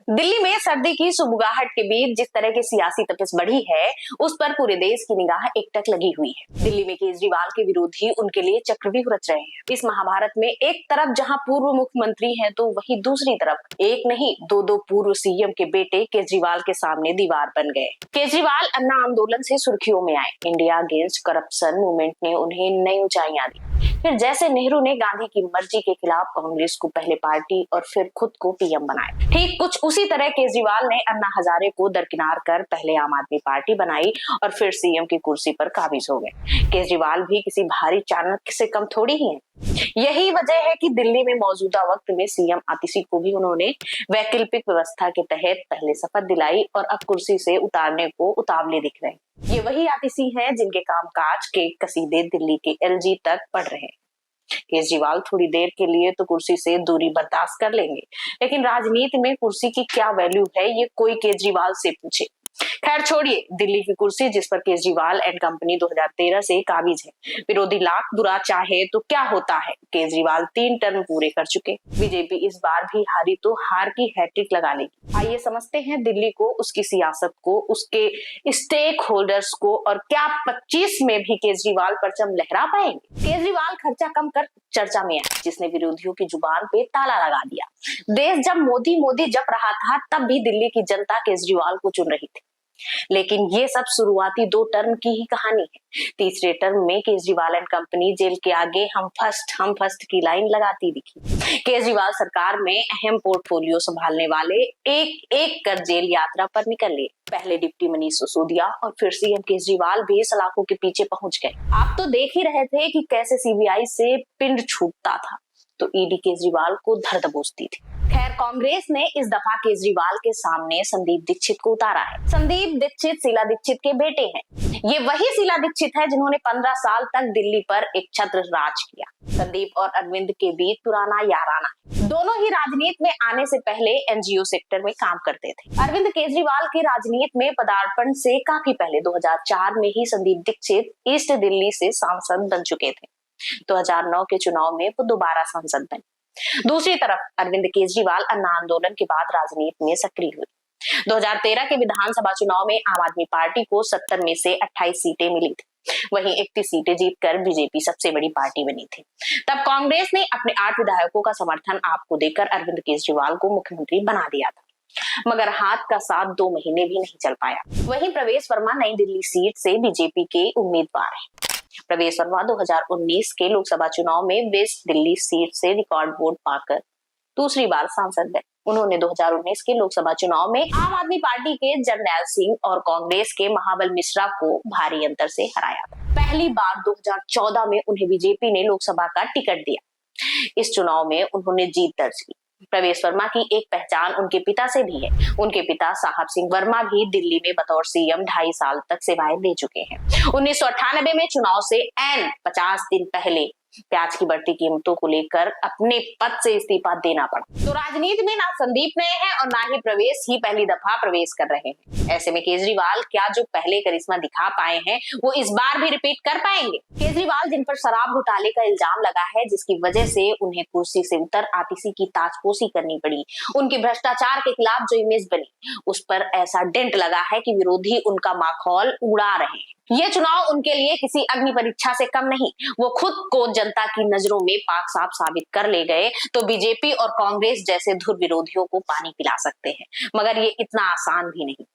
दिल्ली में सर्दी की सुबुगाहट के बीच जिस तरह की सियासी तपिश बढ़ी है, उस पर पूरे देश की निगाह एकटक लगी हुई है। दिल्ली में केजरीवाल के विरोधी उनके लिए चक्रव्यूह रच रहे हैं। इस महाभारत में एक तरफ जहां पूर्व मुख्यमंत्री हैं, तो वहीं दूसरी तरफ एक नहीं दो पूर्व सीएम के बेटे केजरीवाल के सामने दीवार बन गए। केजरीवाल अन्ना आंदोलन से सुर्खियों में आए। इंडिया अगेंस्ट करप्शन मूवमेंट ने उन्हें नई ऊंचाइयां दी। फिर जैसे नेहरू ने गांधी की मर्जी के खिलाफ कांग्रेस को पहले पार्टी और फिर खुद को पीएम बनाया, ठीक कुछ उसी तरह केजरीवाल ने अन्ना हजारे को दरकिनार कर पहले आम आदमी पार्टी बनाई और फिर सीएम की कुर्सी पर काबिज हो गए। केजरीवाल भी किसी भारी चाणक्य से कम थोड़ी ही है। यही वजह है कि दिल्ली में मौजूदा वक्त में सीएम आतिशी को भी उन्होंने वैकल्पिक व्यवस्था के तहत पहले शपथ दिलाई और अब कुर्सी से उतारने को उतावले दिख रहे हैं। ये वही आतिशी हैं जिनके कामकाज के कसीदे दिल्ली के एलजी तक पढ़ रहे हैं। केजरीवाल थोड़ी देर के लिए तो कुर्सी से दूरी बर्दाश्त कर लेंगे, लेकिन राजनीति में कुर्सी की क्या वैल्यू है, ये कोई केजरीवाल से पूछे। खैर छोड़िए, दिल्ली की कुर्सी जिस पर केजरीवाल एंड कंपनी 2013 से काबिज है। विरोधी लाख बुरा चाहे तो क्या होता है, केजरीवाल 3 टर्म पूरे कर चुके। बीजेपी इस बार भी हारी तो हार की हैट्रिक लगा लेगी। आइए समझते हैं दिल्ली को, उसकी सियासत को, उसके स्टेक होल्डर्स को, और क्या 25 में भी केजरीवाल परचम लहरा पाएंगे। केजरीवाल खर्चा कम कर चर्चा में आए, जिसने विरोधियों की जुबान पे ताला लगा दिया। देश जब मोदी जप रहा था, तब भी दिल्ली की जनता केजरीवाल को चुन रही थी। लेकिन ये सब शुरुआती 2 टर्म की ही कहानी है। तीसरे टर्म में केजरीवाल एंड कंपनी जेल के आगे हम फर्स्ट की लाइन लगाती दिखी। केजरीवाल सरकार में अहम पोर्टफोलियो संभालने वाले एक एक कर जेल यात्रा पर निकल लिए। पहले डिप्टी मनीष सिसोदिया और फिर सीएम केजरीवाल भी सलाखों के पीछे पहुंच गए। आप तो देख ही रहे थे कि कैसे सीबीआई से पिंड छूटता था तो ईडी केजरीवाल को धर दबोचती थी। खैर, कांग्रेस ने इस दफा केजरीवाल के सामने संदीप दीक्षित को उतारा है। संदीप दीक्षित शीला दीक्षित के बेटे हैं। ये वही शीला दीक्षित है जिन्होंने 15 साल तक दिल्ली पर एक छत्र राज किया। संदीप और अरविंद के बीच पुराना याराना है। दोनों ही राजनीति में आने से पहले एनजीओ सेक्टर में काम करते थे। अरविंद केजरीवाल की राजनीति में पदार्पण से काफी पहले 2004 में ही संदीप दीक्षित ईस्ट दिल्ली से सांसद बन चुके थे। 2009 के चुनाव में वो दोबारा सांसद बने। दूसरी तरफ अरविंद केजरीवाल अन्ना आंदोलन के बाद राजनीति में सक्रिय हुए। 2013 के विधानसभा चुनाव में आम आदमी पार्टी को 70 में से 28 सीटें मिली थी। वहीं 31 सीटें जीतकर बीजेपी सबसे बड़ी पार्टी बनी थी। तब कांग्रेस ने अपने 8 विधायकों का समर्थन आपको देकर अरविंद केजरीवाल को मुख्यमंत्री बना दिया था, मगर हाथ का साथ 2 महीने भी नहीं चल पाया। वहीं प्रवेश वर्मा नई दिल्ली सीट से बीजेपी के उम्मीदवार है। प्रवेश वर्मा 2019 के लोकसभा चुनाव में वेस्ट दिल्ली सीट से रिकॉर्ड वोट पाकर दूसरी बार सांसद बने। उन्होंने 2019 के लोकसभा चुनाव में आम आदमी पार्टी के जरनैल सिंह और कांग्रेस के महाबल मिश्रा को भारी अंतर से हराया था। पहली बार 2014 में उन्हें बीजेपी ने लोकसभा का टिकट दिया। इस चुनाव में उन्होंने जीत दर्ज की। प्रवेश वर्मा की एक पहचान उनके पिता से भी है। उनके पिता साहब सिंह वर्मा भी दिल्ली में बतौर सीएम 2.5 साल तक सेवाएं दे चुके हैं। 1998 में चुनाव से ऐन 50 दिन पहले प्याज की बढ़ती कीमतों को लेकर अपने पद से इस्तीफा देना पड़ा। तो राजनीति में ना संदीप नए हैं और ना ही प्रवेश ही पहली दफा प्रवेश कर रहे हैं। ऐसे में केजरीवाल क्या जो पहले करिश्मा दिखा पाए हैं, वो इस बार भी रिपीट कर पाएंगे। केजरीवाल जिन पर शराब घोटाले का इल्जाम लगा है, जिसकी वजह से उन्हें कुर्सी से उतर आतिशी की ताजपोशी करनी पड़ी, उनकी भ्रष्टाचार के खिलाफ जो इमेज बनी, उस पर ऐसा डेंट लगा है कि विरोधी उनका माखौल उड़ा रहे हैं। ये चुनाव उनके लिए किसी अग्नि परीक्षा से कम नहीं। वो खुद को जनता की नजरों में पाक साफ साबित कर ले गए तो बीजेपी और कांग्रेस जैसे धुर विरोधियों को पानी पिला सकते हैं, मगर ये इतना आसान भी नहीं।